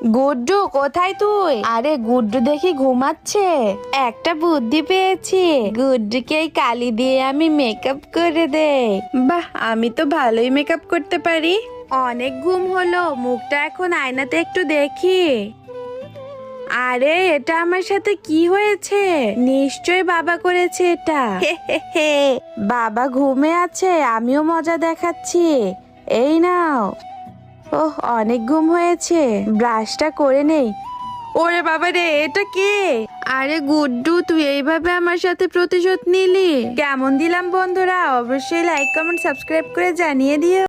গুড্ডু কোথায় তুই? আরে গুড্ডু দেখি ঘুমাচ্ছে। একটা বুদ্ধি পেয়েছি, গুড্ডুকে এই কালি দিয়ে আমি মেকআপ করে দেই। বাহ, আমি তো ভালোই মেকআপ করতে পারি। অনেক ঘুম হলো, মুখটা এখন আয়নাতে একটু দেখি। আরে এটা আমার সাথে কি হয়েছে? নিশ্চয় বাবা করেছে এটা। হে হে হে। বাবা ঘুমে আছে, আমিও মজা দেখাচ্ছি। এই নাও। ওহ, অনেক ঘুম হয়েছে, ব্রাশটা করে নেই। ওরে বাবা রে, এটা কে? আরে গুড্ডু, তুই এইভাবে আমার সাথে প্রতিশোধ নিলি? কেমন দিলাম বন্ধুরা? অবশ্যই লাইক কমেন্ট সাবস্ক্রাইব করে জানিয়ে দিও।